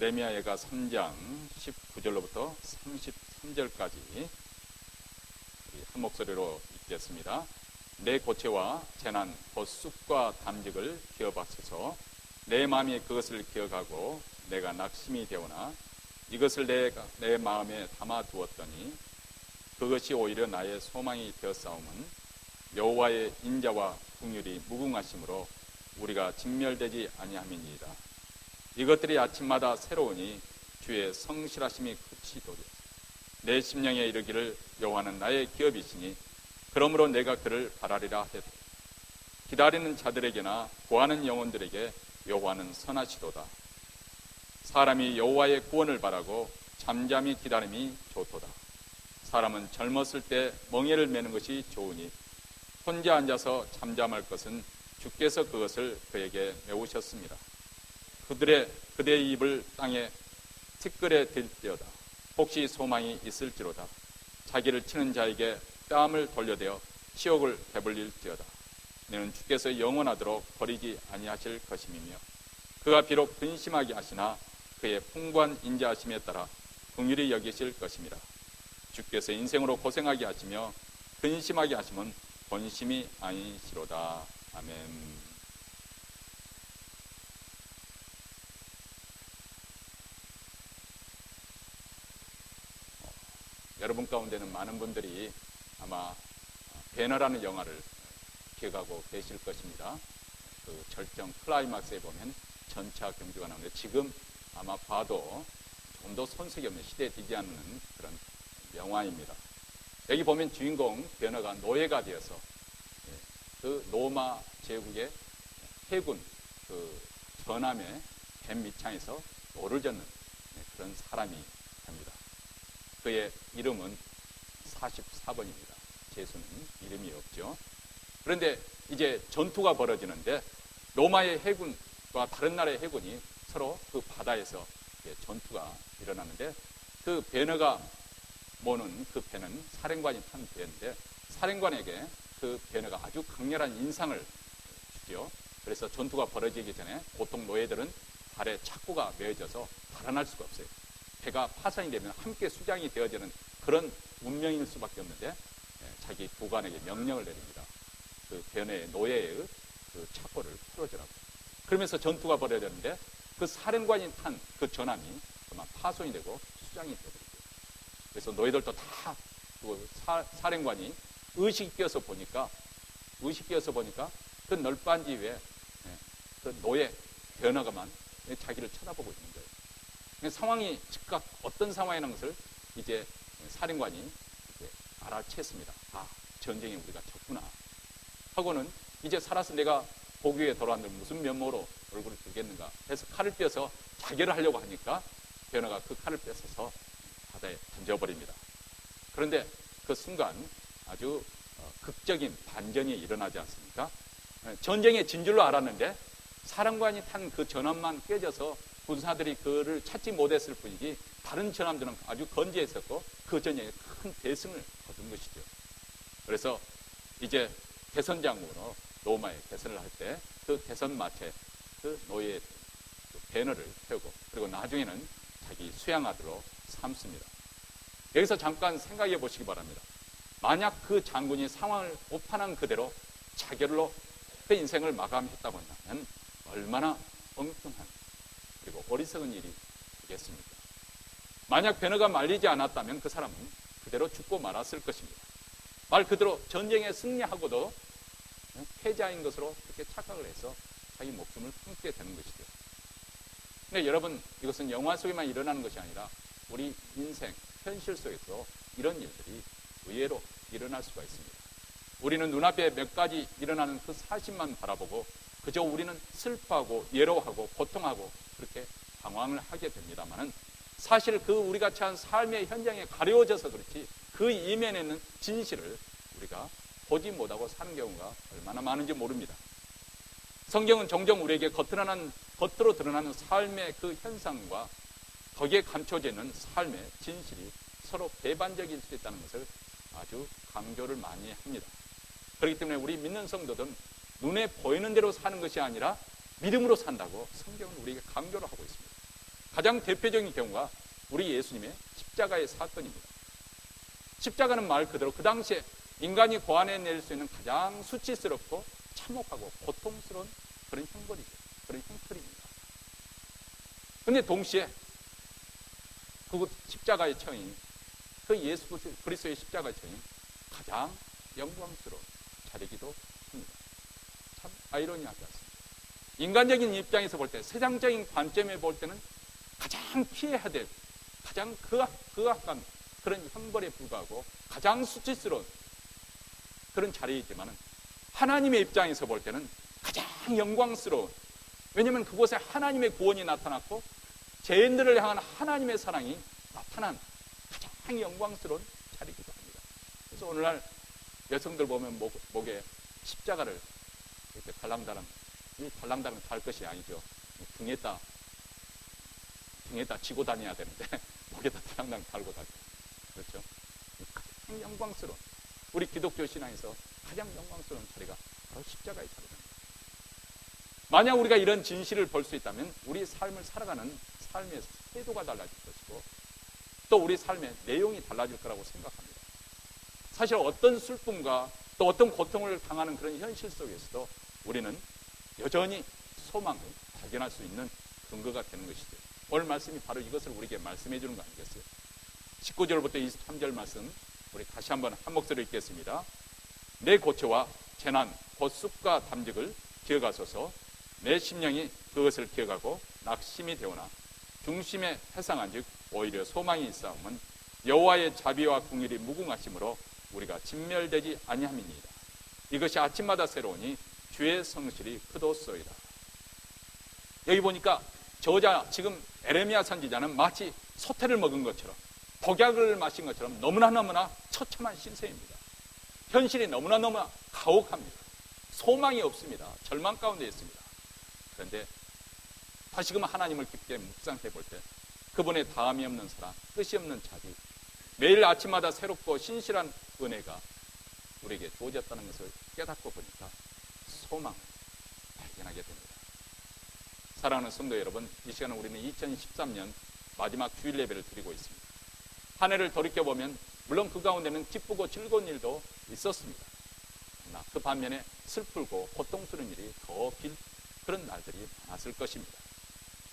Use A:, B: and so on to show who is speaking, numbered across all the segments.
A: 예레미야가 3장 19절로부터 33절까지 한 목소리로 읽겠습니다. 내 고체와 재난, 곧 쑥과 담직을 기억하소서. 내 마음이 그것을 기억하고 내가 낙심이 되오나 이것을 내 마음에 담아두었더니 그것이 오히려 나의 소망이 되었사오면 여호와의 인자와 긍휼이 무궁하심으로 우리가 진멸되지 아니함이니이다. 이것들이 아침마다 새로우니 주의 성실하심이 크시도다. 내 심령에 이르기를 여호와는 나의 기업이시니 그러므로 내가 그를 바라리라 하되 기다리는 자들에게나 구하는 영혼들에게 여호와는 선하시도다. 사람이 여호와의 구원을 바라고 잠잠히 기다림이 좋도다. 사람은 젊었을 때 멍에를 매는 것이 좋으니 혼자 앉아서 잠잠할 것은 주께서 그것을 그에게 메우셨습니다. 그대의 입을 땅에 티끌에 댈지어다. 혹시 소망이 있을지로다. 자기를 치는 자에게 뺨을 돌려대어 치욕을 베풀릴지어다. 너는 주께서 영원하도록 버리지 아니하실 것임이며 그가 비록 근심하게 하시나 그의 풍부한 인자하심에 따라 긍휼히 여기실 것입니다. 주께서 인생으로 고생하게 하시며 근심하게 하시면 본심이 아니시로다. 아멘. 여러분 가운데는 많은 분들이 아마 배너라는 영화를 기억하고 계실 것입니다. 그 절정 클라이막스에 보면 전차 경주가 나오는데 지금 아마 봐도 좀 더 손색이 없는 시대에 뒤지 않는 그런 영화입니다. 여기 보면 주인공 배너가 노예가 되어서 그 로마 제국의 해군 그 전함의 뱀 밑창에서 노를 젓는 그런 사람이 됩니다. 그의 이름은 44번입니다. 제수는 이름이 없죠. 그런데 이제 전투가 벌어지는데 로마의 해군과 다른 나라의 해군이 서로 그 바다에서 전투가 일어나는데 그 배너가 모는 그 배는 사령관이 탄 배인데 사령관에게 그 배너가 아주 강렬한 인상을 주죠. 그래서 전투가 벌어지기 전에 보통 노예들은 발에 착고가 메어져서 달아날 수가 없어요. 배가 파손이 되면 함께 수장이 되어지는 그런 운명일 수밖에 없는데 자기 부관에게 명령을 내립니다. 그 배너의 노예의 그 착고를 풀어주라고. 그러면서 전투가 벌어졌는데 그 사령관이 탄 그 전함이 그만 파손이 되고 수장이 되어버리죠. 그래서 노예들도 다 그 사령관이 의식이 깨어서 보니까 그 널빤지 위에 그 노예 배너가만 자기를 쳐다보고 있는 거예요. 상황이 즉각 어떤 상황이라는 것을 이제 사령관이 이제 알아챘습니다. 아, 전쟁에 우리가 졌구나 하고는 이제 살아서 내가 보기에 돌아왔는데 무슨 면모로 얼굴을 들겠는가 해서 칼을 빼서 자결을 하려고 하니까 배너가 그 칼을 뺏어서 바다에 던져버립니다. 그런데 그 순간 아주 극적인 반전이 일어나지 않습니까? 전쟁의 진줄로 알았는데 사령관이 탄 그 전함만 깨져서 군사들이 그를 찾지 못했을 뿐이지 다른 전함들은 아주 건재했었고 그 전쟁에 큰 대승을 거둔 것이죠. 그래서 이제 대선장으로 로마에 대선을 할 때 그 대선 마체 그 노예 그 배너를 태우고 그리고 나중에는 자기 수양아들로 삼습니다. 여기서 잠깐 생각해 보시기 바랍니다. 만약 그 장군이 상황을 오판한 그대로 자결로 그 인생을 마감했다고 한다면 얼마나 엉뚱한 그리고 어리석은 일이 되겠습니까? 만약 배너가 말리지 않았다면 그 사람은 그대로 죽고 말았을 것입니다. 말 그대로 전쟁에 승리하고도 패자인 것으로 그렇게 착각을 해서 자기 목숨을 끊게 되는 것이죠. 근데 여러분, 이것은 영화 속에만 일어나는 것이 아니라 우리 인생, 현실 속에서 이런 일들이 의외로 일어날 수가 있습니다. 우리는 눈앞에 몇 가지 일어나는 그 사실만 바라보고 그저 우리는 슬퍼하고 예로하고 고통하고 그렇게 방황을 하게 됩니다만은 사실 그 우리가 처한 삶의 현장에 가려워져서 그렇지 그 이면에는 진실을 우리가 보지 못하고 사는 경우가 얼마나 많은지 모릅니다. 성경은 종종 우리에게 겉으로 드러나는 삶의 그 현상과 거기에 감춰져 있는 삶의 진실이 서로 배반적일 수 있다는 것을 아주 강조를 많이 합니다. 그렇기 때문에 우리 믿는 성도들은 눈에 보이는 대로 사는 것이 아니라 믿음으로 산다고 성경은 우리에게 강조를 하고 있습니다. 가장 대표적인 경우가 우리 예수님의 십자가의 사건입니다. 십자가는 말 그대로 그 당시에 인간이 고안해낼 수 있는 가장 수치스럽고 참혹하고 고통스러운 그런 형벌이죠. 그런 형벌입니다. 그런데 동시에 그 십자가의 처형이, 그 예수 그리스도의 십자가의 처형이 가장 영광스러운 자리이기도 합니다. 참 아이러니하지 않습니까? 인간적인 입장에서 볼 때, 세상적인 관점에 볼 때는 가장 피해야 될, 가장 극악한 그런 형벌에 불과하고 가장 수치스러운 그런 자리이지만 하나님의 입장에서 볼 때는 가장 영광스러운, 왜냐하면 그곳에 하나님의 구원이 나타났고 죄인들을 향한 하나님의 사랑이 나타난 가장 영광스러운 자리이기도 합니다. 그래서 오늘날 여성들 보면 목에 십자가를 이렇게 달랑달랑 달 것이 아니죠. 등에다 지고 다녀야 되는데 목에다 달랑달랑 달고 다니죠. 그렇죠? 가장 영광스러운, 우리 기독교 신앙에서 가장 영광스러운 자리가 바로 십자가의 자리입니다. 만약 우리가 이런 진실을 볼 수 있다면 우리 삶을 살아가는 삶의 태도가 달라질 것이고 또 우리 삶의 내용이 달라질 거라고 생각합니다. 사실 어떤 슬픔과 또 어떤 고통을 당하는 그런 현실 속에서도 우리는 여전히 소망을 발견할 수 있는 근거가 되는 것이죠. 오늘 말씀이 바로 이것을 우리에게 말씀해 주는 거 아니겠어요? 19절부터 23절 말씀 우리 다시 한번 한 목소리로 읽겠습니다. 내 고초와 재난, 곧 쑥과 담직을 기억하소서. 내 심령이 그것을 기억하고 낙심이 되오나 중심에 회상한 즉 오히려 소망이 있사오면 여호와의 자비와 긍휼이 무궁하심으로 우리가 진멸되지 아니함이니이다. 이것이 아침마다 새로우니 주의 성실이 크도소이다. 여기 보니까 저자 지금 에레미야 선지자는 마치 소태를 먹은 것처럼 독약을 마신 것처럼 너무나 처참한 신세입니다. 현실이 너무나 가혹합니다. 소망이 없습니다. 절망 가운데 있습니다. 그런데 다시금 하나님을 깊게 묵상해 볼 때 그분의 다함이 없는 사랑, 끝이 없는 자비, 매일 아침마다 새롭고 신실한 은혜가 우리에게 주어졌다는 것을 깨닫고 보니까 소망을 발견하게 됩니다. 사랑하는 성도 여러분, 이 시간은 우리는 2013년 마지막 주일 예배를 드리고 있습니다. 한 해를 돌이켜보면 물론 그 가운데는 기쁘고 즐거운 일도 있었습니다. 그러나 그 반면에 슬프고 고통스러운 일이 더 길 그런 날들이 많았을 것입니다.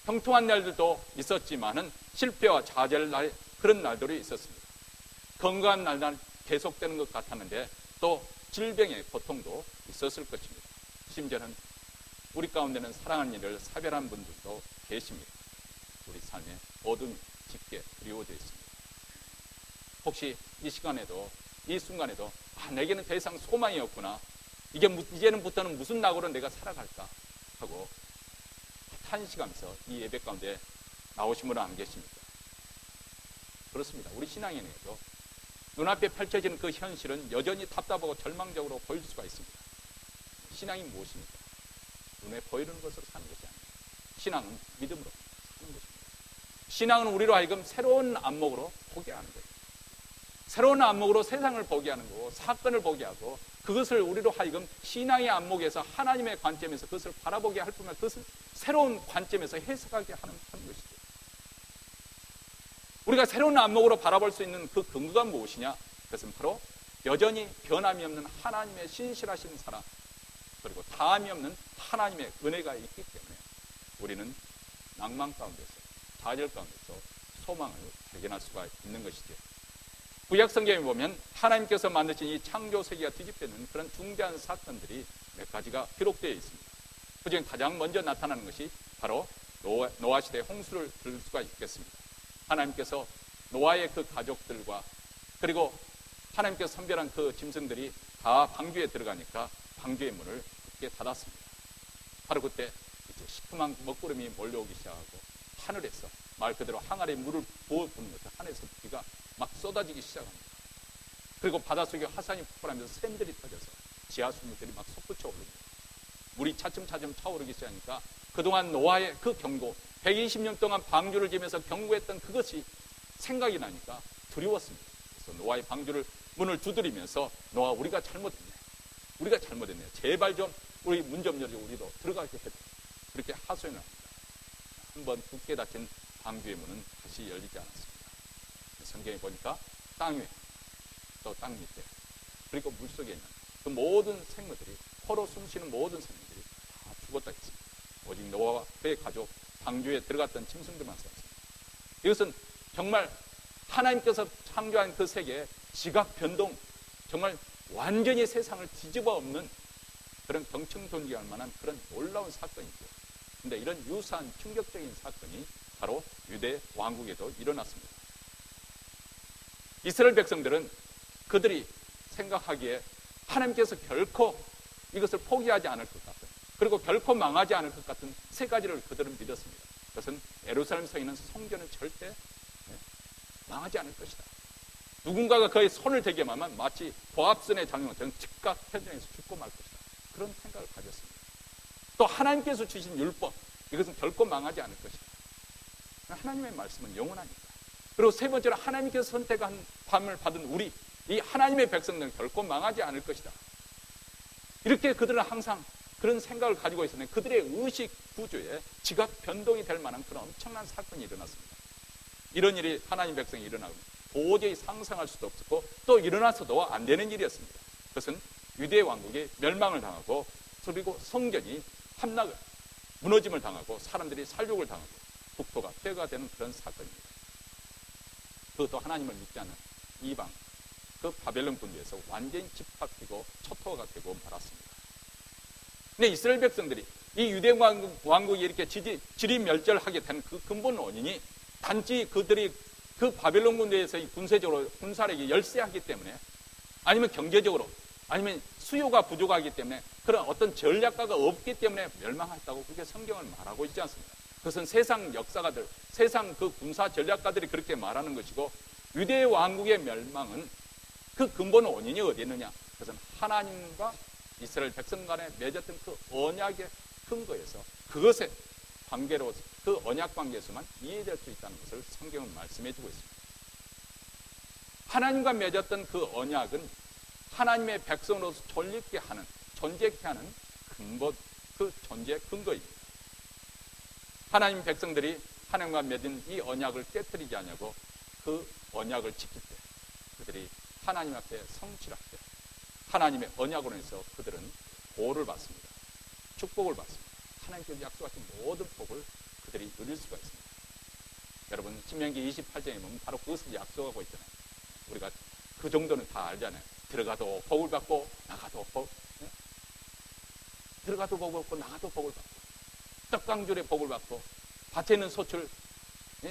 A: 형통한 날들도 있었지만은 실패와 좌절 날 그런 날들이 있었습니다. 건강한 날만 계속되는 것 같았는데 또 질병의 고통도 있었을 것입니다. 심지어는 우리 가운데는 사랑하는 일을 사별한 분들도 계십니다. 우리 삶에 어둠이 짙게 그리워져 있습니다. 혹시 이 시간에도 이 순간에도 내게는 더 이상 소망이 없구나, 이제는부터는 무슨 낙으로 내가 살아갈까 하고 탄식하면서 이 예배 가운데 나오신 분은 안 계십니까? 그렇습니다. 우리 신앙인에게도 눈앞에 펼쳐지는 그 현실은 여전히 답답하고 절망적으로 보일 수가 있습니다. 신앙이 무엇입니까? 눈에 보이는 것으로 사는 것이 아닙니다. 신앙은 믿음으로 사는 것입니다. 신앙은 우리로 하여금 새로운 안목으로 보게 하는 거예요. 새로운 안목으로 세상을 보게 하는 거고 사건을 보게 하고 그것을 우리로 하여금 신앙의 안목에서 하나님의 관점에서 그것을 바라보게 할 뿐만 아니라 그것을 새로운 관점에서 해석하게 하는 것이죠. 우리가 새로운 안목으로 바라볼 수 있는 그 근거가 무엇이냐? 그것은 바로 여전히 변함이 없는 하나님의 신실하신 사랑 그리고 다함이 없는 하나님의 은혜가 있기 때문에 우리는 낭만 가운데서 좌절 가운데서 소망을 발견할 수가 있는 것이죠. 구약 성경에 보면 하나님께서 만드신 이 창조 세계가 뒤집히는 그런 중대한 사건들이 몇 가지가 기록되어 있습니다. 그중에 가장 먼저 나타나는 것이 바로 노아 시대의 홍수를 들 수가 있겠습니다. 하나님께서 노아의 그 가족들과 그리고 하나님께서 선별한 그 짐승들이 다 방주에 들어가니까 방주의 문을 굳게 닫았습니다. 바로 그때 이제 시큼한 먹구름이 몰려오기 시작하고 하늘에서 말 그대로 항아리에 물을 부어 부는 것처럼 하늘에서 비가 막 쏟아지기 시작합니다. 그리고 바닷속에 화산이 폭발하면서 샘들이 터져서 지하수물들이 막 솟구쳐 오릅니다. 물이 차츰차츰 차오르기 시작하니까 그동안 노아의 그 경고, 120년 동안 방주를 지면서 경고했던 그것이 생각이 나니까 두려웠습니다. 그래서 노아의 방주를 문을 두드리면서 노아 우리가 잘못했네. 제발 좀 우리 문 좀 열어줘. 우리도 들어가게 해줘. 그렇게 하소연을 합니다. 한번 굳게 닫힌 방주의 문은 다시 열리지 않았습니다. 성경에 보니까 땅 위에 또 땅 밑에 그리고 물속에 있는 그 모든 생물들이 코로 숨쉬는 모든 생물들이 다 죽었다 했습니다. 오직 노아와 그의 가족 방주에 들어갔던 짐승들만 살았습니다. 이것은 정말 하나님께서 창조한 그 세계의 지각 변동, 정말 완전히 세상을 뒤집어 엎는 그런 경청존귀할 만한 그런 놀라운 사건이죠. 그런데 이런 유사한 충격적인 사건이 바로 유대 왕국에도 일어났습니다. 이스라엘 백성들은 그들이 생각하기에 하나님께서 결코 이것을 포기하지 않을 것 같은, 그리고 결코 망하지 않을 것 같은 세 가지를 그들은 믿었습니다. 그것은 예루살렘 성에 있는 성전은 절대 망하지 않을 것이다. 누군가가 그의 손을 대기만 하면 마치 보합선의 장면처럼 즉각 현장에서 죽고 말 것이다. 그런 생각을 가졌습니다. 또 하나님께서 주신 율법, 이것은 결코 망하지 않을 것이다. 하나님의 말씀은 영원하니까. 그리고 세 번째로 하나님께서 선택한 밤을 받은 우리, 이 하나님의 백성들은 결코 망하지 않을 것이다. 이렇게 그들은 항상 그런 생각을 가지고 있었는데 그들의 의식 구조에 지각 변동이 될 만한 그런 엄청난 사건이 일어났습니다. 이런 일이 하나님 백성이 일어나고 도저히 상상할 수도 없었고 또 일어나서도 안 되는 일이었습니다. 그것은 유대 왕국이 멸망을 당하고 그리고 성전이 함락을 무너짐을 당하고 사람들이 살육을 당하고 국토가 폐허가 되는 그런 사건입니다. 그것도 하나님을 믿지 않는 이방 그 바벨론 군대에서 완전히 집합되고 초토화가 되고 말았습니다. 근데 이스라엘 백성들이 이 유대 왕국이 이렇게 지리멸절하게 된 그 근본 원인이 단지 그들이 그 바벨론 군대에서 군사적으로 군사력이 열세하기 때문에 아니면 경제적으로 아니면 수요가 부족하기 때문에 그런 어떤 전략가가 없기 때문에 멸망했다고 그렇게 성경을 말하고 있지 않습니다. 그것은 세상 역사가들, 세상 그 군사 전략가들이 그렇게 말하는 것이고 유대 왕국의 멸망은 그 근본 원인이 어디 있느냐? 그것은 하나님과 이스라엘 백성 간에 맺었던 그 언약의 근거에서 그것의 관계로 그 언약 관계에서만 이해될 수 있다는 것을 성경은 말씀해 주고 있습니다. 하나님과 맺었던 그 언약은 하나님의 백성으로서 존립케 하는, 존재케 하는 근본, 그 존재의 근거입니다. 하나님 백성들이 하나님과 맺은 이 언약을 깨뜨리지 않냐고 그 언약을 지킬 때 그들이 하나님 앞에 성실할 때 하나님의 언약으로 해서 그들은 보호를 받습니다. 축복을 받습니다. 하나님께서 약속하신 모든 복을 그들이 누릴 수가 있습니다. 여러분 신명기 28장에 보면 바로 그것을 약속하고 있잖아요. 우리가 그 정도는 다 알잖아요. 들어가도 복을 받고 나가도 복, 들어가도 복을 받고 나가도 복을 받고 떡강줄에 복을 받고 밭에 있는 소출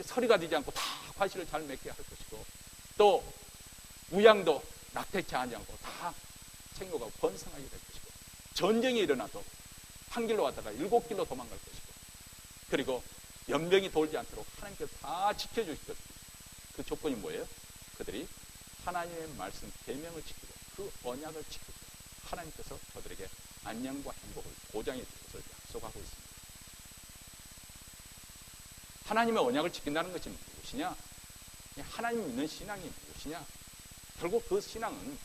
A: 서리가 되지 않고 다 과실을 잘 맺게 할 것이고 또 우양도 낙태치 하지 않고 다 생육하고 번성하게 될 것이고 전쟁이 일어나도 한 길로 왔다가 7길로 도망갈 것이고 그리고 연병이 돌지 않도록 하나님께서 다 지켜주실 것입니다. 그 조건이 뭐예요? 그들이 하나님의 말씀 계명을 지키고 그 언약을 지키고 하나님께서 저들에게 안녕과 행복을 보장해 줄 것을 약속하고 있습니다. 하나님의 언약을 지킨다는 것이 무엇이냐? 하나님 믿는 신앙이 무엇이냐? 결국 그 신앙은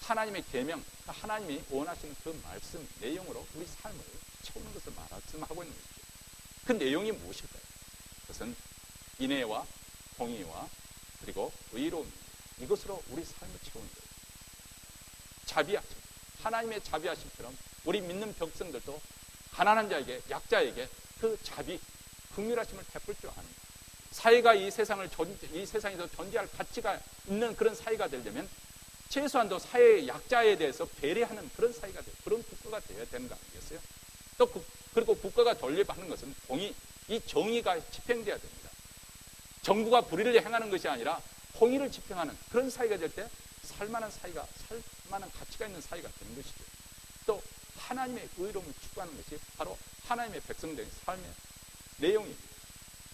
A: 하나님의 계명, 하나님이 원하시는 그 말씀 내용으로 우리 삶을 채우는 것을 말씀하고 있는 것이죠. 그 내용이 무엇일까요? 그것은 인애와 공의와 그리고 의로움, 이것으로 우리 삶을 채우는 거예요. 자비하심, 하나님의 자비하심처럼 우리 믿는 백성들도 가난한 자에게, 약자에게 그 자비, 긍휼하심을 베풀 줄 아는 거예요. 사회가 이 세상에서 존재할 가치가 있는 그런 사회가 되려면 최소한도 사회의 약자에 대해서 배려하는 그런 사회가 돼요. 그런 국가가 되어야 되는 거 아니겠어요? 또 그리고 국가가 존립하는 것은 공의, 이 정의가 집행돼야 됩니다. 정부가 불의를 행하는 것이 아니라 공의를 집행하는 그런 사회가 될 때 살만한 사회가, 살만한 가치가 있는 사회가 되는 것이죠. 또 하나님의 의로움을 추구하는 것이 바로 하나님의 백성들의 삶의 내용입니다.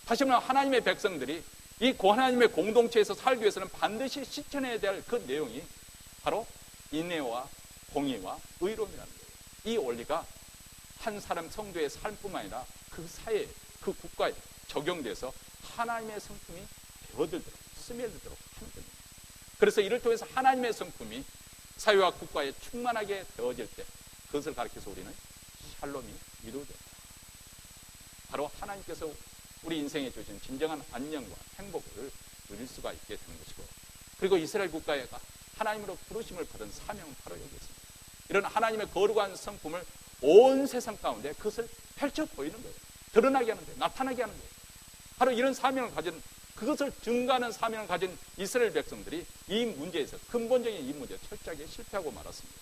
A: 다시 말하면 하나님의 백성들이 이 하나님의 공동체에서 살기 위해서는 반드시 실천해야 될 그 내용이 바로 인애와 공의와 의로움이라는 거예요. 이 원리가 한 사람 성도의 삶뿐만 아니라 그 사회, 그 국가에 적용돼서 하나님의 성품이 배어들도록, 스며들도록 하는 겁니다. 그래서 이를 통해서 하나님의 성품이 사회와 국가에 충만하게 되어질 때 그것을 가리켜서 우리는 샬롬이 이루어져요. 바로 하나님께서 우리 인생에 주신 진정한 안녕과 행복을 누릴 수가 있게 되는 것이고, 그리고 이스라엘 국가가 하나님으로 부르심을 받은 사명은 바로 여기 있습니다. 이런 하나님의 거룩한 성품을 온 세상 가운데 그것을 펼쳐 보이는 거예요. 드러나게 하는 거예요. 나타나게 하는 거예요. 바로 이런 사명을 가진, 그것을 증거하는 사명을 가진 이스라엘 백성들이 이 문제에서, 근본적인 이 문제에 철저하게 실패하고 말았습니다.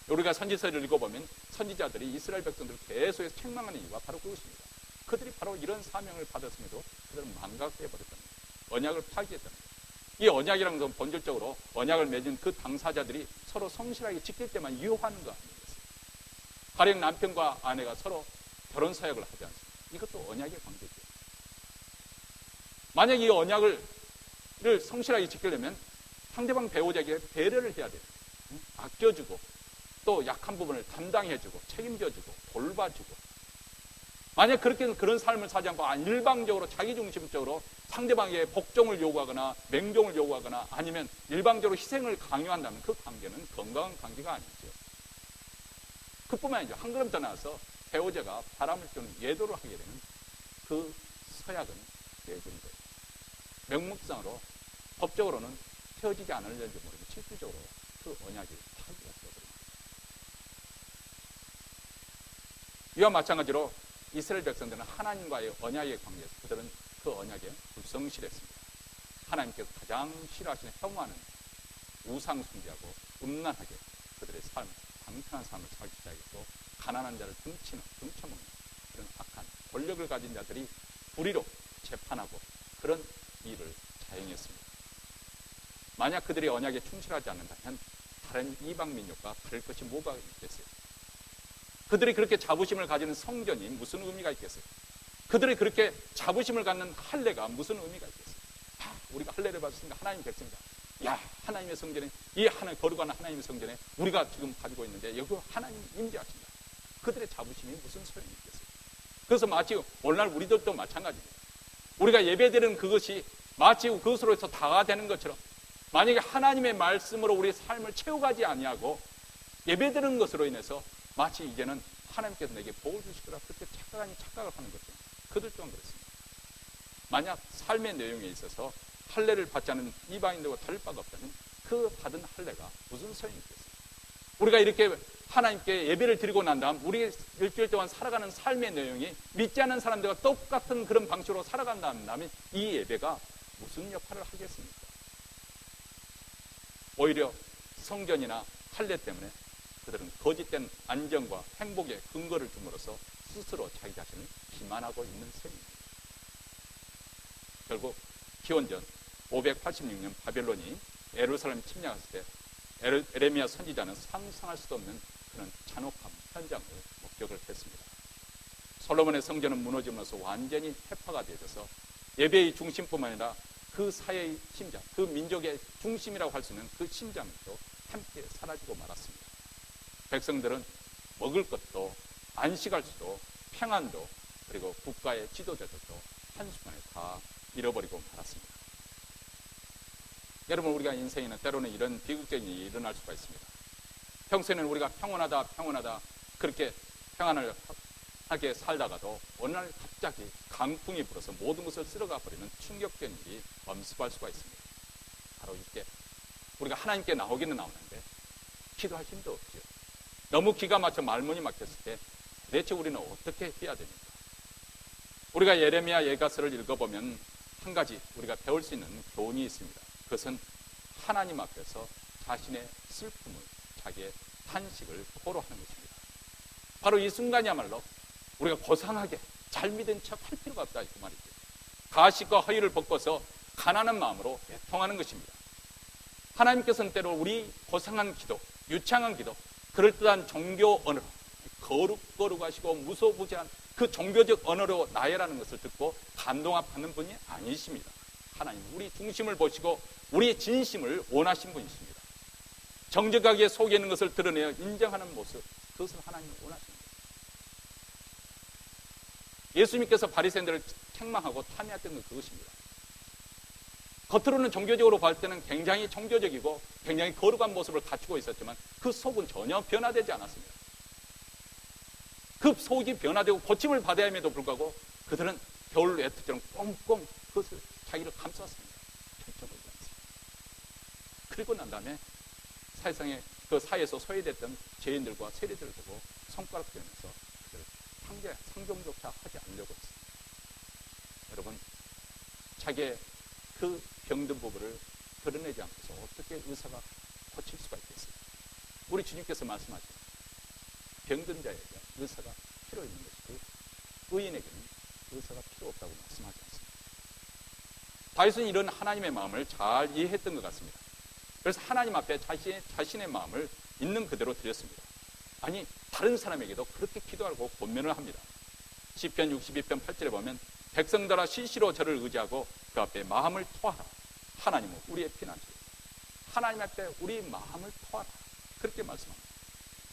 A: 우리가 선지서를 읽어보면 선지자들이 이스라엘 백성들을 계속해서 책망하는 이유가 바로 그것입니다. 그들이 바로 이런 사명을 받았음에도 그들은 망각해버렸다는 거예요. 언약을 파기했다는 거예요. 이 언약이라는 건 본질적으로 언약을 맺은 그 당사자들이 서로 성실하게 지킬 때만 유효하는 거 아니겠어요? 가령 남편과 아내가 서로 결혼 사역을 하지 않습니까? 이것도 언약의 관계죠. 만약 이 언약을 성실하게 지키려면 상대방 배우자에게 배려를 해야 돼요. 아껴주고 또 약한 부분을 담당해주고 책임져주고 돌봐주고, 만약 그렇게 그런 삶을 사지 않고 일방적으로 자기중심적으로 상대방에게 복종을 요구하거나 맹종을 요구하거나 아니면 일방적으로 희생을 강요한다면 그 관계는 건강한 관계가 아니죠. 그뿐만 아니죠. 한 걸음 더 나아서 배우자가 바람을 피우는 예도를 하게 되면 그 서약은 깨지는 거예요. 명목상으로 법적으로는 헤어지지 않을는지 모르고 실질적으로 그 언약이 파기가 되어버립니다. 이와 마찬가지로 이스라엘 백성들은 하나님과의 언약의 관계에서 그들은 그 언약에 불성실했습니다. 하나님께서 가장 싫어하시는 혐오하는 우상 숭배하고 음란하게 그들의 삶, 방탕한 삶을 살기 시작했고, 가난한 자를 등쳐먹는 그런 악한 권력을 가진 자들이 불의로 재판하고 그런 일을 자행했습니다. 만약 그들이 언약에 충실하지 않는다면 다른 이방 민족과 다를 것이 뭐가 있겠어요? 그들이 그렇게 자부심을 가지는 성전이 무슨 의미가 있겠어요? 그들이 그렇게 자부심을 갖는 할례가 무슨 의미가 있겠어요? 우리가 할례를 받았으니까 하나님 백성이다. 야, 하나님의 성전에, 이 거룩한 하나님의 성전에 우리가 지금 가지고 있는데 여기 하나님 임재하신다. 그들의 자부심이 무슨 소용이 있겠어요? 그래서 마치 오늘날 우리들도 마찬가지입니다. 우리가 예배드리는 그것이 마치 그것으로 해서 다가 되는 것처럼, 만약에 하나님의 말씀으로 우리의 삶을 채워가지 아니하고 예배드리는 것으로 인해서 마치 이제는 하나님께서 내게 복을 주실 거라 그렇게 착각을 하는 것처럼 그들 또한 그렇습니다. 만약 삶의 내용에 있어서 할례를 받지 않은 이방인들과 다를 바가 없다면 그 받은 할례가 무슨 소용이 있겠어요? 우리가 이렇게 하나님께 예배를 드리고 난 다음 우리 일주일 동안 살아가는 삶의 내용이 믿지 않는 사람들과 똑같은 그런 방식으로 살아간다면 이 예배가 무슨 역할을 하겠습니까? 오히려 성전이나 할례 때문에 그들은 거짓된 안정과 행복의 근거를 줌으로써 스스로 자기 자신을 기만하고 있는 셈입니다. 결국 기원전 586년 바벨론이 예루살렘 침략했을 때 에레미야 선지자는 상상할 수도 없는 그런 잔혹한 현장을 목격을 했습니다. 솔로몬의 성전은 무너지면서 완전히 해파가 되어져서 예배의 중심뿐만 아니라 그 사회의 심장, 그 민족의 중심이라고 할 수 있는 그 심장도 함께 사라지고 말았습니다. 백성들은 먹을 것도, 안식할 수도, 평안도, 그리고 국가의 지도자들도 한순간에 다 잃어버리고 말았습니다. 여러분, 우리가 인생에는 때로는 이런 비극적인 일이 일어날 수가 있습니다. 평소에는 우리가 평온하다 그렇게 평안하게 살다가도 어느 날 갑자기 강풍이 불어서 모든 것을 쓸어가 버리는 충격적인 일이 엄습할 수가 있습니다. 바로 이때 우리가 하나님께 나오기는 나오는데 기도할 힘도 없죠. 너무 기가 막혀 말문이 막혔을 때 대체 우리는 어떻게 해야 됩니까? 우리가 예레미야 예가서를 읽어보면 한 가지 우리가 배울 수 있는 교훈이 있습니다. 그것은 하나님 앞에서 자신의 슬픔을, 자기의 탄식을 토로하는 것입니다. 바로 이 순간이야말로 우리가 고상하게 잘 믿은 척 할 필요가 없다, 그 말이죠. 가식과 허위를 벗고서 가난한 마음으로 애통하는 것입니다. 하나님께서는 때로 우리 고상한 기도, 유창한 기도, 그럴듯한 종교 언어로, 거룩하시고 무소부지한 그 종교적 언어로 나열하는 것을 듣고 감동받는 분이 아니십니다. 하나님, 우리 중심을 보시고 우리의 진심을 원하신 분이십니다. 정직하게 속에 있는 것을 드러내어 인정하는 모습, 그것을 하나님이 원하십니다. 예수님께서 바리새인들을 책망하고 탄해했던 건 그것입니다. 겉으로는 종교적으로 봤을 때는 굉장히 종교적이고 굉장히 거룩한 모습을 갖추고 있었지만 그 속은 전혀 변화되지 않았습니다. 그 속이 변화되고 고침을 받아야 함에도 불구하고 그들은 겨울 외투처럼 꽁꽁 그것을 자기를 감쌌습니다. 결정을 했습니다. 그리고 난 다음에 사회상에 그 사회에서 소외됐던 죄인들과 세리들을 보고 손가락 들면서 그들을 상종조차 하지 않으려고 했습니다. 여러분, 자기의 그 병든 부부를 드러내지 않고서 어떻게 의사가 고칠 수가 있겠어요? 우리 주님께서 말씀하시죠. 병든 자에게 의사가 필요 있는 것이고 의인에게는 의사가 필요 없다고 말씀하지 않습니다. 다윗은 이런 하나님의 마음을 잘 이해했던 것 같습니다. 그래서 하나님 앞에 자신의 마음을 있는 그대로 드렸습니다. 아니, 다른 사람에게도 그렇게 기도하고 권면을 합니다. 시편 62편 8절에 보면 백성들아 시시로 저를 의지하고 그 앞에 마음을 토하라. 하나님은 우리의 피난처. 하나님 앞에 우리 마음을 토하라. 그렇게 말씀합니다.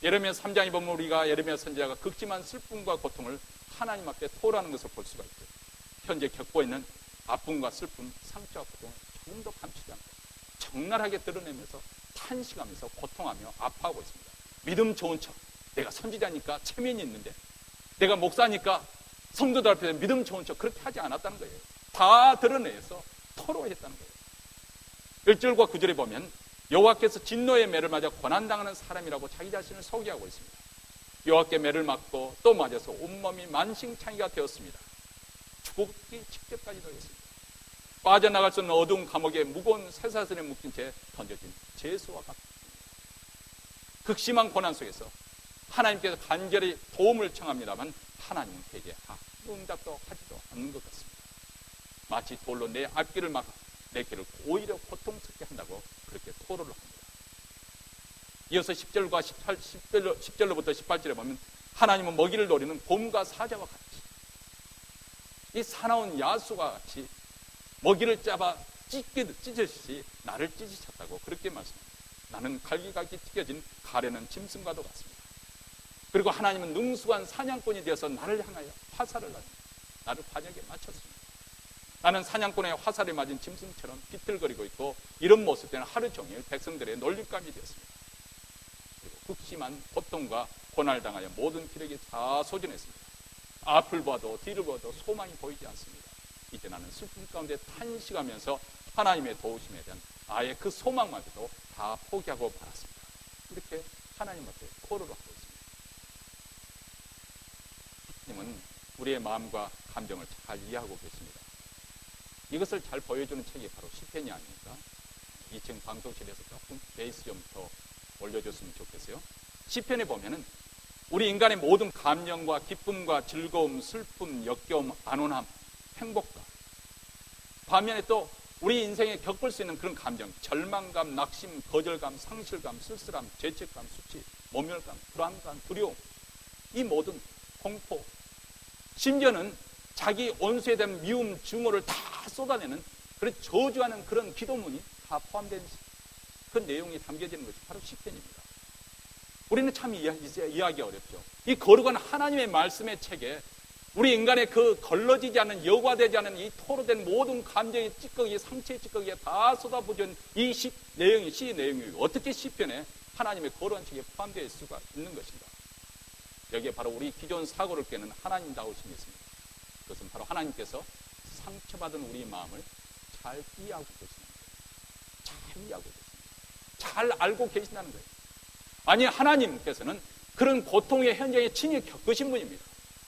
A: 예레미야 3장에 보면 우리가 예레미야 선지자가 극심한 슬픔과 고통을 하나님 앞에 토라는 것을 볼 수가 있죠. 현재 겪고 있는 아픔과 슬픔, 상처와 고통을 조금도 감추지 않고 적나라하게 드러내면서 탄식하면서 고통하며 아파하고 있습니다. 믿음 좋은 척, 내가 선지자니까 체면이 있는데, 내가 목사니까 성도들 앞에서 믿음 좋은 척 그렇게 하지 않았다는 거예요. 다 드러내서 토로했다는 거예요. 1절과 9절에 보면 여호와께서 진노의 매를 맞아 고난당하는 사람이라고 자기 자신을 소개하고 있습니다. 여호와께 매를 맞고 또 맞아서 온몸이 만신창이가 되었습니다. 죽기 직전까지 되었습니다. 빠져나갈 수 없는 어두운 감옥에 무거운 쇠사슬에 묶인 채 던져진 죄수와 같습니다. 극심한 고난 속에서 하나님께서 간절히 도움을 청합니다만 하나님은 그에게 응답도 하지도 않는 것 같습니다. 마치 돌로 내 앞길을 막아 내 길을 오히려 고통스럽게 한다고 그렇게 토로를 합니다. 이어서 10절과 10절로부터 18절에 보면 하나님은 먹이를 노리는 곰과 사자와 같이, 이 사나운 야수와 같이 먹이를 잡아 찢듯이 나를 찢으셨다고 그렇게 말씀합니다. 나는 갈기갈기 찢겨진 가려는 짐승과도 같습니다. 그리고 하나님은 능숙한 사냥꾼이 되어서 나를 향하여 화살을 놔줍니다. 나를 반역에 맞췄습니다. 나는 사냥꾼의 화살에 맞은 짐승처럼 비틀거리고 있고, 이런 모습 때는 하루 종일 백성들의 놀림감이 되었습니다. 그리고 극심한 고통과 고난을 당하여 모든 기력이 다 소진했습니다. 앞을 봐도 뒤를 봐도 소망이 보이지 않습니다. 이제 나는 슬픔 가운데 탄식하면서 하나님의 도우심에 대한 아예 그 소망마저도 다 포기하고 말았습니다. 이렇게 하나님 앞에 토로를 하고 있습니다. 하나님은 우리의 마음과 감정을 잘 이해하고 계십니다. 이것을 잘 보여주는 책이 바로 시편이 아닙니까? 2층 방송실에서 조금 베이스 좀 더 올려줬으면 좋겠어요. 시편에 보면은 우리 인간의 모든 감정과 기쁨과 즐거움, 슬픔, 역겨움, 안온함, 행복감, 반면에 또 우리 인생에 겪을 수 있는 그런 감정, 절망감, 낙심, 거절감, 상실감, 쓸쓸함, 죄책감, 수치, 모멸감, 불안감, 두려움, 이 모든 공포, 심지어는 자기 원수에 대한 미움, 증오를 다 쏟아내는 그런 저주하는 그런 기도문이 다 포함된 그 내용이 담겨지는 것이 바로 시편입니다. 우리는 참 이해하기 어렵죠. 이 거룩한 하나님의 말씀의 책에 우리 인간의 그 걸러지지 않는, 여과되지 않은 이 토로된 모든 감정의 찌꺼기, 상처의 찌꺼기에 다 쏟아부은 이 시 내용이 어떻게 시편에 하나님의 거룩한 책에 포함되어 있을 수가 있는 것인가? 여기에 바로 우리 기존 사고를 깨는 하나님다우심이 있습니다. 그것은 바로 하나님께서 상처받은 우리 마음을 잘 이해하고 계십니다. 잘 이해하고 계십니다. 잘 알고 계신다는 거예요. 아니, 하나님께서는 그런 고통의 현장에 친히 겪으신 분입니다.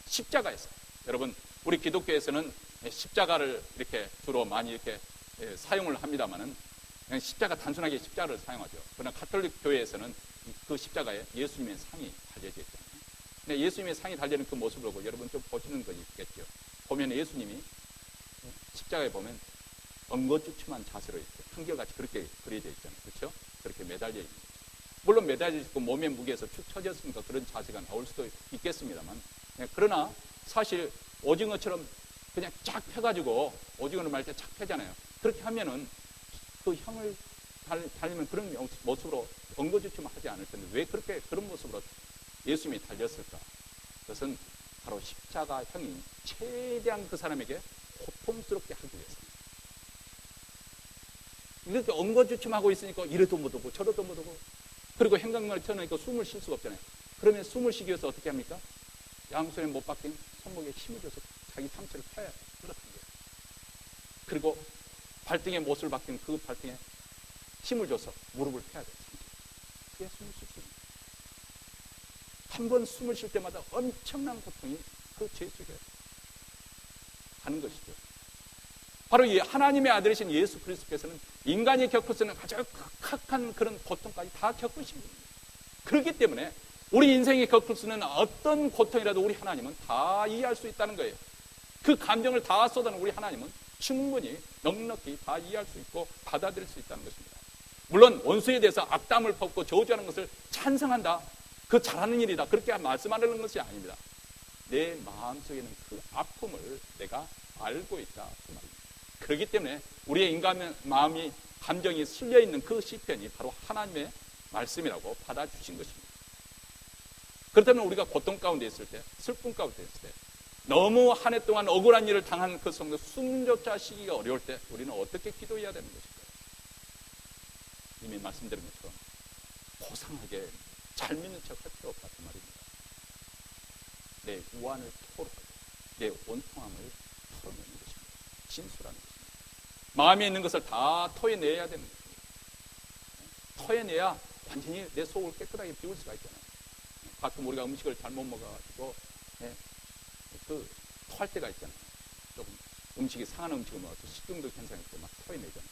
A: 십자가에서. 여러분, 우리 기독교에서는 십자가를 이렇게 주로 많이 이렇게 사용을 합니다만은 그냥 십자가, 단순하게 십자가를 사용하죠. 그러나 가톨릭 교회에서는 그 십자가에 예수님의 상이 달려져 있잖아요. 근데 예수님의 상이 달려있는 그 모습을 보고 여러분 좀 보시는 거 있겠죠. 보면 예수님이 십자가에 보면 엉거주춤한 자세로 이렇게 한결같이 그렇게 그려져 있잖아요. 그렇죠? 그렇게 매달려 있는 거죠. 물론 매달려 있고 몸의 무게에서 축 처졌으니까 그런 자세가 나올 수도 있겠습니다만, 그러나 사실 오징어처럼 그냥 쫙 펴가지고, 오징어를 말 때 쫙 펴잖아요. 그렇게 하면은 그 형을 달리면 그런 모습으로 엉거주춤 하지 않을 텐데 왜 그렇게 그런 모습으로 예수님이 달렸을까? 그것은 바로 십자가 형이 최대한 그 사람에게 고통스럽게 하기 위해서입니다. 이렇게 엉거주춤하고 있으니까 이래도 못하고 저래도 못하고, 그리고 행각만을 튀어나오니까 숨을 쉴 수가 없잖아요. 그러면 숨을 쉬기 위해서 어떻게 합니까? 양손에 못 박힌 손목에 힘을 줘서 자기 상처를 펴야 돼. 그렇게 거예요. 그리고 발등에 못을 박힌 그 발등에 힘을 줘서 무릎을 펴야 돼. 그게 숨을 쉴 수 있는 거예요. 한 번 숨을 쉴 때마다 엄청난 고통이 그 죄 속에 가는 것이죠. 바로 이 하나님의 아들이신 예수 그리스도께서는 인간이 겪을 수 있는 가장 극악한 그런 고통까지 다 겪으신 겁니다. 그렇기 때문에 우리 인생에 겪을 수 있는 어떤 고통이라도 우리 하나님은 다 이해할 수 있다는 거예요. 그 감정을 다 쏟아내는 우리 하나님은 충분히 넉넉히 다 이해할 수 있고 받아들일 수 있다는 것입니다. 물론 원수에 대해서 악담을 퍼붓고 저주하는 것을 찬성한다, 그 잘하는 일이다, 그렇게 말씀하는 것이 아닙니다. 내 마음속에는 그 아픔을 내가 알고 있다, 그 말입니다. 그렇기 때문에 우리의 인간 마음이 감정이 실려있는 그 시편이 바로 하나님의 말씀이라고 받아주신 것입니다. 그렇다면 우리가 고통 가운데 있을 때, 슬픔 가운데 있을 때, 너무 한 해 동안 억울한 일을 당한 그 성도 숨조차 쉬기가 어려울 때 우리는 어떻게 기도해야 되는 것일까요? 이미 말씀드린 것처럼 고상하게 잘 믿는 척 할 필요 없다, 그 말입니다. 내 우환을 토로하고 내 온통함을 털어내는 것입니다. 진술하는 것입니다. 마음에 있는 것을 다 토해내야 되는 것입니다. 토해내야 완전히 내 속을 깨끗하게 비울 수가 있잖아요. 가끔 우리가 음식을 잘못 먹어가지고 토할 때가 있잖아요. 조금 음식이 상한 음식을 먹어서 식중독 현상일 때 막 토해내잖아요.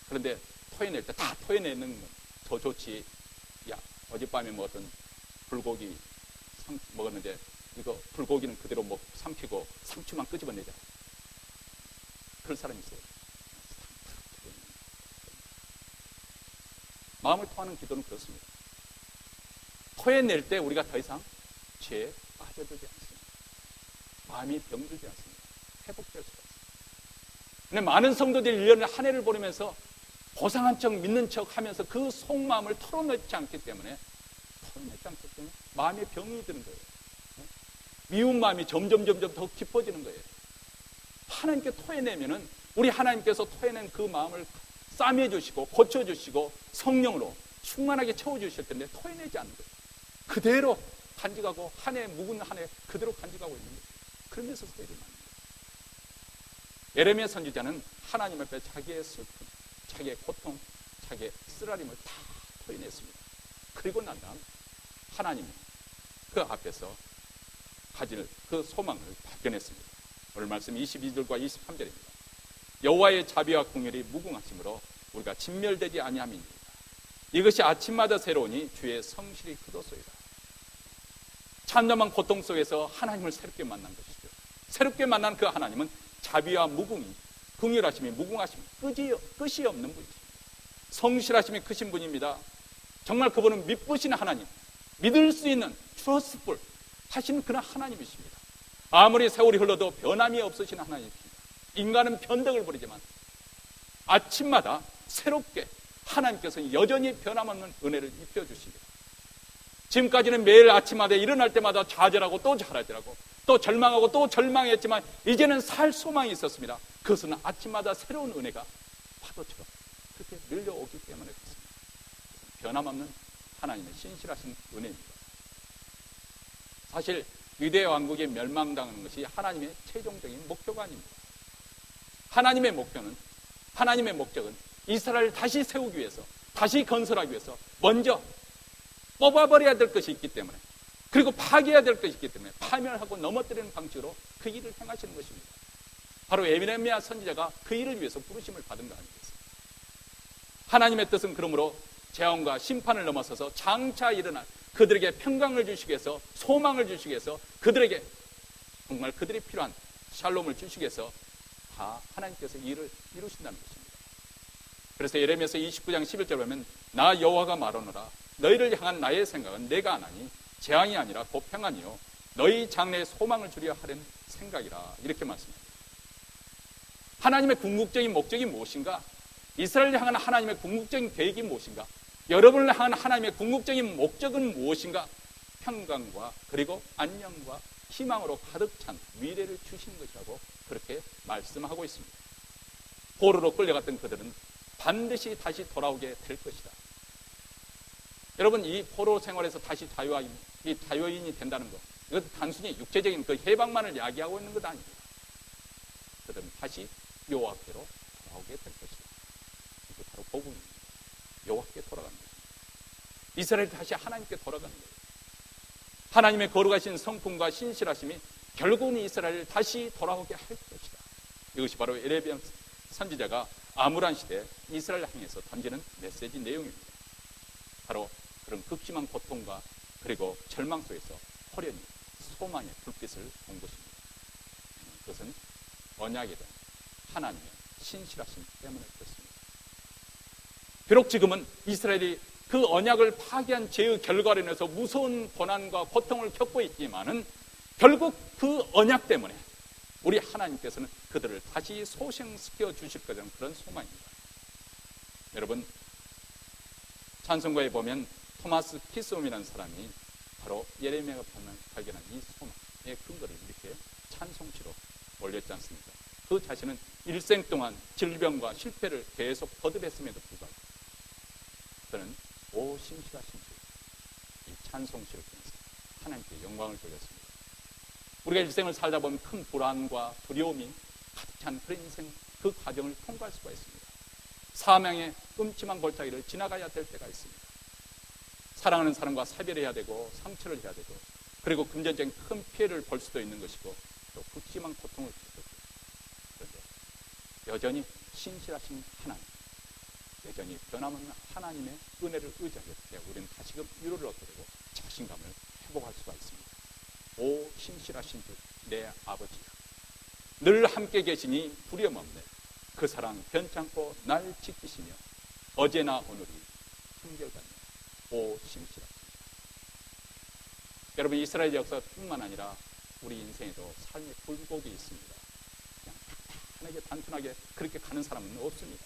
A: 그런데 토해낼 때 다 토해내는 건 더 좋지. 야, 어젯밤에 먹었던 불고기 먹었는데 이거 불고기는 그대로 삼키고 상추만 끄집어내자. 그런 사람이 있어요. 마음을 토하는 기도는 그렇습니다. 토해낼 때 우리가 더 이상 죄에 빠져들지 않습니다. 마음이 병들지 않습니다. 회복될 수가 있습니다. 근데 많은 성도들이 1년을 한 해를 보내면서 고상한 척 믿는 척 하면서 그 속마음을 털어내지 않기 때문에 마음에 병이 드는 거예요. 미운 마음이 점점 더 깊어지는 거예요. 하나님께 토해내면은 우리 하나님께서 토해낸 그 마음을 싸매 주시고 고쳐 주시고 성령으로 충만하게 채워 주실 텐데 토해내지 않는 거예요. 그대로 간직하고 묵은 한 해 그대로 간직하고 있는 거예요. 그러면서 소리를 납니다. 예레미야 선지자는 하나님 앞에 자기의 슬픔, 자기의 고통, 자기의 쓰라림을 다 토해냈습니다. 그리고 난 다음 하나님이 그 앞에서 가질 그 소망을 발견했습니다. 오늘 말씀 22절과 23절입니다. 여호와의 자비와 긍휼이 무궁하심으로 우리가 진멸되지 아니함이니이다. 이것이 아침마다 새로우니 주의 성실이 크도소이다. 참담한 고통 속에서 하나님을 새롭게 만난 것이죠. 새롭게 만난 그 하나님은 자비와 무궁이, 긍휼하심이, 무궁하심이 끝이 없는 분이십니다. 성실하심이 크신 분입니다. 정말 그분은 믿으시는 하나님, 믿을 수 있는 트러스트풀 하시는 그런 하나님이십니다. 아무리 세월이 흘러도 변함이 없으신 하나님이십니다. 인간은 변덕을 부리지만 아침마다 새롭게 하나님께서 여전히 변함없는 은혜를 입혀주십니다. 지금까지는 매일 아침마다 일어날 때마다 좌절하고 또 좌절하고 또 절망하고 또 절망했지만 이제는 살 소망이 있었습니다. 그것은 아침마다 새로운 은혜가 파도처럼 그렇게 밀려오기 때문에 그렇습니다. 변함없는 하나님의 신실하신 은혜입니다. 사실 유대 왕국에 멸망당하는 것이 하나님의 최종적인 목표가 아닙니다. 하나님의 목적은 이스라엘을 다시 세우기 위해서, 다시 건설하기 위해서 먼저 뽑아버려야 될 것이 있기 때문에, 그리고 파괴해야 될 것이 있기 때문에 파멸하고 넘어뜨리는 방식으로 그 일을 행하시는 것입니다. 바로 예레미야 선지자가 그 일을 위해서 부르심을 받은 거 아니겠습니까? 하나님의 뜻은 그러므로 재앙과 심판을 넘어서서 장차 일어날 그들에게 평강을 주시기 위해서, 소망을 주시기 위해서, 그들에게 정말 그들이 필요한 샬롬을 주시기 위해서 다 하나님께서 일을 이루신다는 것입니다. 그래서 예레미야서 29장 11절 보면 나 여호와가 말하노라 너희를 향한 나의 생각은 내가 안 하니 재앙이 아니라 곧 평안이요 너희 장래에 소망을 주려 하려는 생각이라, 이렇게 말씀합니다. 하나님의 궁극적인 목적이 무엇인가? 이스라엘을 향한 하나님의 궁극적인 계획이 무엇인가? 여러분을 향한 하나님의 궁극적인 목적은 무엇인가? 평강과 그리고 안녕과 희망으로 가득 찬 미래를 주시는 것이라고 그렇게 말씀하고 있습니다. 포로로 끌려갔던 그들은 반드시 다시 돌아오게 될 것이다. 여러분, 이 포로 생활에서 다시 자유인이 된다는 것, 이것은 단순히 육체적인 그 해방만을 이야기하고 있는 것 아닙니다. 그들은 다시 여호와께로 돌아오게 될 것이다. 이게 바로 복음입니다. 여호와께 돌아가는 것입니다. 이스라엘이 다시 하나님께 돌아가는 거예요. 하나님의 거룩하신 성품과 신실하심이 결국은 이스라엘을 다시 돌아오게 할 것이다. 이것이 바로 예레미야 선지자가 암울한 시대에 이스라엘 향해서 던지는 메시지 내용입니다. 바로 그런 극심한 고통과 그리고 절망 속에서 호련히 소망의 불빛을 본 것입니다. 그것은 언약에 대한 하나님의 신실하심 때문에 그렇습니다. 비록 지금은 이스라엘이 그 언약을 파기한 죄의 결과로 인해서 무서운 고난과 고통을 겪고 있지만은 결국 그 언약 때문에 우리 하나님께서는 그들을 다시 소생시켜 주실 거라는 그런 소망입니다. 여러분, 찬송가에 보면 토마스 키스홈이라는 사람이 바로 예레미야가 발견한 이 소망의 근거를 이렇게 찬송시로 올렸지 않습니까? 그 자신은 일생 동안 질병과 실패를 계속 거듭했음에도 불구하고 그는 오 신실하신 주, 이 찬송시를 통해서 하나님께 영광을 돌렸습니다. 우리가 일생을 살다 보면 큰 불안과 두려움이 가득 찬 그런 인생, 그 과정을 통과할 수가 있습니다. 사명의 끔찍한 골짜기를 지나가야 될 때가 있습니다. 사랑하는 사람과 사별해야 되고 상처를 해야 되고 그리고 금전적인 큰 피해를 볼 수도 있는 것이고 또 극심한 고통을 겪고 그런데 여전히 신실하신 하나님, 여전히 변함없는 하나님의 은혜를 의지하게 될 때 우리는 다시금 위로를 얻게 되고 자신감을 회복할 수가 있습니다. 오 신실하신 주 내 아버지야, 늘 함께 계시니 두려움 없네. 그 사랑 변찮고 날 지키시며 어제나 오늘이 한결같네. 오 신실하신 주. 여러분, 이스라엘 역사뿐만 아니라 우리 인생에도 삶의 굴곡이 있습니다. 그냥 단순하게 그렇게 가는 사람은 없습니다.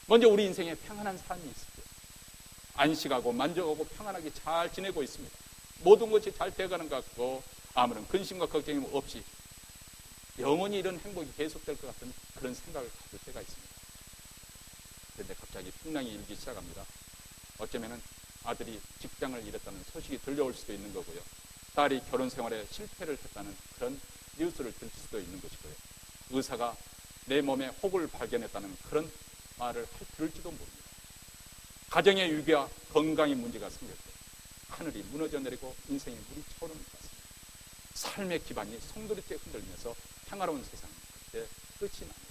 A: 먼저 우리 인생에 평안한 삶이 있습니다. 안식하고 만족하고 평안하게 잘 지내고 있습니다. 모든 것이 잘 되어가는 것 같고 아무런 근심과 걱정이 없이 영원히 이런 행복이 계속될 것 같은 그런 생각을 가질 때가 있습니다. 그런데 갑자기 풍랑이 일기 시작합니다. 어쩌면 아들이 직장을 잃었다는 소식이 들려올 수도 있는 거고요. 딸이 결혼 생활에 실패를 했다는 그런 뉴스를 들을 수도 있는 것이고요. 의사가 내 몸에 혹을 발견했다는 그런 말을 들을지도 모릅니다. 가정의 위기와 건강의 문제가 생겼고 하늘이 무너져 내리고 인생이 물이 차오르는 것 같습니다. 삶의 기반이 송두리째 흔들리면서 평화로운 세상, 그때 끝이 납니다.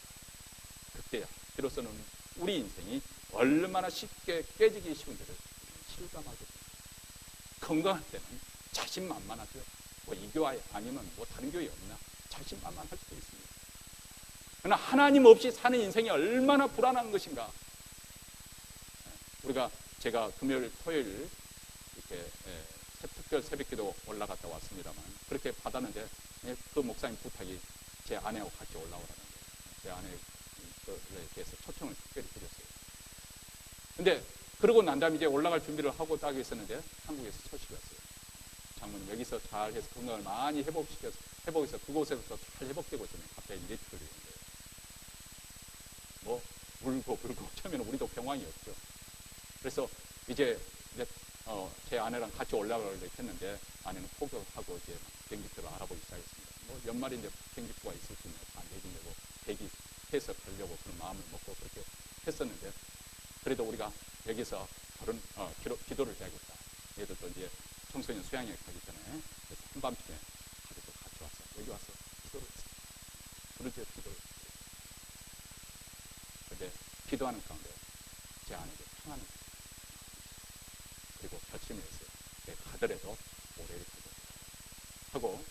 A: 그때야 비로소는 우리 인생이 얼마나 쉽게 깨지기 쉬운지를 실감하게 됩니다. 건강할 때는 자신만만하죠. 뭐 이 교회 아니면 뭐 다른 교회 없나 자신만만할 수도 있습니다. 그러나 하나님 없이 사는 인생이 얼마나 불안한 것인가. 제가 금요일, 토요일 이렇게 특별 새벽기도 올라갔다 왔습니다만 그렇게 받았는데 그 목사님 부탁이 제 아내하고 같이 올라오라는 거예요. 제 아내에 대해서 초청을 특별히 드렸어요. 근데 그러고 난 다음에 이제 올라갈 준비를 하고 딱 있었는데 한국에서 소식이 왔어요. 장모님 여기서 잘 해서 건강을 많이 회복해서 그곳에서 잘 회복되고 있으면 갑자기 내피를 오는 거예요. 뭐 울고 불고 처음에는 우리도 경황이었죠. 그래서 이제 제 아내랑 같이 올라가려고 했는데 아내는 포기하고 이제 비행기표를 알아보기 시작했습니다. 뭐 연말인데 비행기표가 있을 수 있는 다 내리려고 대기해서 가려고 그런 마음을 먹고 그렇게 했었는데 그래도 우리가 여기서 기도를 해야겠다. 얘들도 이제 청소년 수양회 가기 전에 그래서 한밤중에 가족도 같이 와서 여기 와서 기도를 했어요. 그러죠, 기도를 했어요. 그런데 기도하는 가운데 제 아내에게 평안을 그리고 결심을 했어요. 가더라도 올해를 하고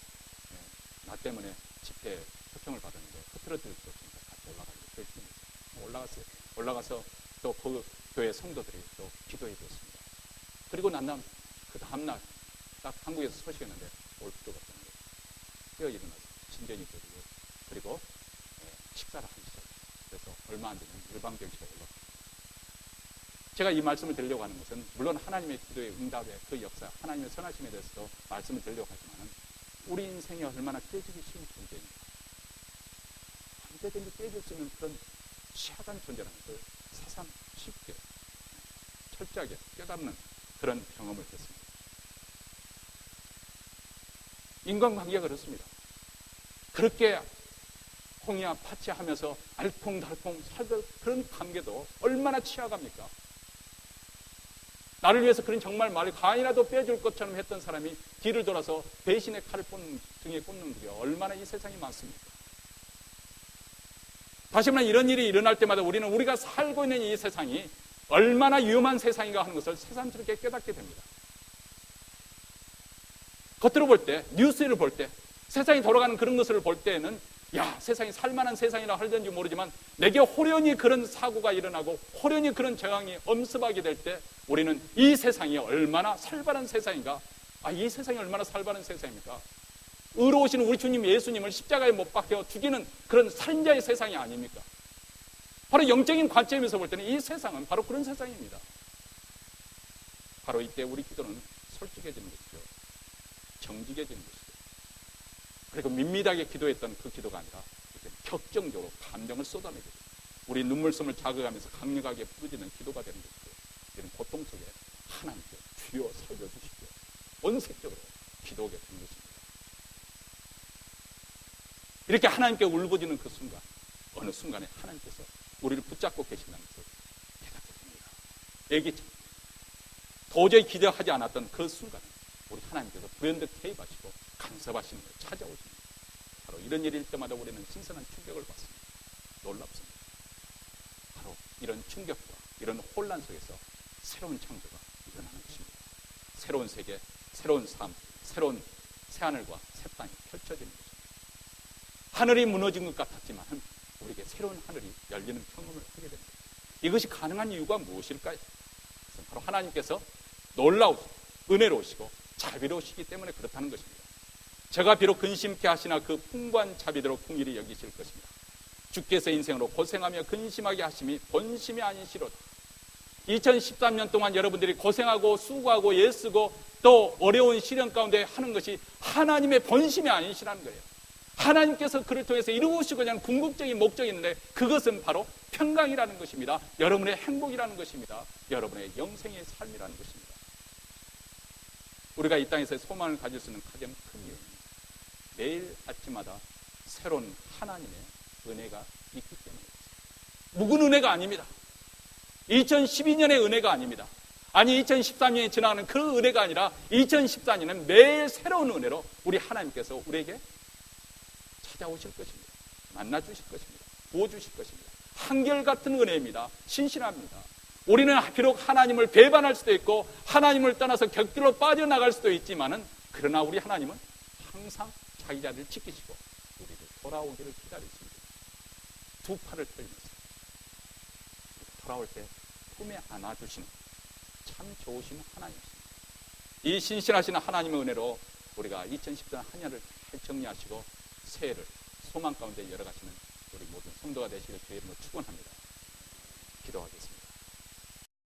A: 나 때문에 집회 초청을 받았는데 흐트러뜨릴 수 없으니까 같이 올라가기로 결심했어요. 올라갔어요. 올라가서 또 그 교회 성도들이 또 기도해 줬습니다. 그리고 난 그 다음날 딱 한국에서 소식했는데 올 필요가 없다는 거예요. 깨어 일어나서 신전이 드리고 그리고 식사를 하기 시작했어요. 그래서 얼마 안 되면 일방병실에 올라갔어요. 제가 이 말씀을 드리려고 하는 것은 물론 하나님의 기도의 응답의 그 역사, 하나님의 선하심에 대해서도 말씀을 드리려고 하지만 우리 인생이 얼마나 깨지기 쉬운 존재입니다. 언제든지 깨질 수 있는 그런 취약한 존재라는 걸 새삼 쉽게 철저하게 깨닫는 그런 경험을 했습니다. 인간관계가 그렇습니다. 그렇게 홍이야 파치하면서 알콩달콩 살던 그런 관계도 얼마나 취약합니까? 나를 위해서 그런 정말 말을 간이라도 빼줄 것처럼 했던 사람이 뒤를 돌아서 배신의 칼을 등에 꽂는 그게 얼마나 이 세상이 많습니까? 다시 한번 이런 일이 일어날 때마다 우리는 우리가 살고 있는 이 세상이 얼마나 위험한 세상인가 하는 것을 새삼스럽게 깨닫게 됩니다. 겉으로 볼 때, 뉴스를 볼 때, 세상이 돌아가는 그런 것을 볼 때에는 야, 세상이 살만한 세상이라 할든지 모르지만 내게 호련히 그런 사고가 일어나고 호련히 그런 저항이 엄습하게 될 때 우리는 이 세상이 얼마나 살벌한 세상인가? 이 세상이 얼마나 살벌한 세상입니까? 의로우신 우리 주님 예수님을 십자가에 못 박혀 죽이는 그런 살인자의 세상이 아닙니까? 바로 영적인 관점에서 볼 때는 이 세상은 바로 그런 세상입니다. 바로 이때 우리 기도는 솔직해지는 것이죠. 정직해지는 것이죠. 그리고 밋밋하게 기도했던 그 기도가 아니라 격정적으로 감정을 쏟아내게 돼요. 우리 눈물섬을 자극하면서 강력하게 부르짖는 기도가 되는 것이죠. 이런 고통 속에 하나님께 주여 살려주십시오. 원색적으로 기도하게 되는 것입니다. 이렇게 하나님께 울부짖는 그 순간, 어느 순간에 하나님께서 우리를 붙잡고 계신다는 것을 깨닫게 됩니다. 애기처럼 도저히 기대하지 않았던 그 순간에 우리 하나님께서 불현듯 개입하시고 간섭하시는 걸 찾아오십니다. 바로 이런 일일 때마다 우리는 신선한 충격을 받습니다. 놀랍습니다. 바로 이런 충격과 이런 혼란 속에서 새로운 창조가 일어나는 것입니다. 새로운 세계, 새로운 삶, 새로운 새하늘과 새 땅이 펼쳐지는 것입니다. 하늘이 무너진 것 같았지만 우리에게 새로운 하늘이 열리는 경험을 하게 됩니다. 이것이 가능한 이유가 무엇일까요? 바로 하나님께서 놀라우시고 은혜로우시고 자비로우시기 때문에 그렇다는 것입니다. 제가 비록 근심케 하시나 그 풍부한 자비대로 긍휼히 여기실 것입니다. 주께서 인생으로 고생하며 근심하게 하심이 본심이 아니시로다. 2013년 동안 여러분들이 고생하고 수고하고 애쓰고 또 어려운 시련 가운데 하는 것이 하나님의 본심이 아니시라는 거예요. 하나님께서 그를 통해서 이루시고자 하는 궁극적인 목적이 있는데 그것은 바로 평강이라는 것입니다. 여러분의 행복이라는 것입니다. 여러분의 영생의 삶이라는 것입니다. 우리가 이 땅에서 소망을 가질 수 있는 가장 큰 이유는 매일 아침마다 새로운 하나님의 은혜가 있기 때문입니다. 묵은 은혜가 아닙니다. 2012년의 은혜가 아닙니다. 아니 2013년이 지나가는 그 은혜가 아니라 2014년은 매일 새로운 은혜로 우리 하나님께서 우리에게 찾아오실 것입니다. 만나주실 것입니다. 부어주실 것입니다. 한결같은 은혜입니다. 신실합니다. 우리는 비록 하나님을 배반할 수도 있고 하나님을 떠나서 곁길로 빠져나갈 수도 있지만은 그러나 우리 하나님은 항상 자기 자리를 지키시고 우리를 돌아오기를 기다리십니다. 두 팔을 털면서 돌아올 때 품에 안아주시는 참 좋으신 하나님이십니다. 이 신실하신 하나님의 은혜로 우리가 2014년 한 해를 잘 정리하시고 새해를 소망 가운데 열어가시는 우리 모든 성도가 되시길 주의 이름으로 축원합니다. 기도하겠습니다.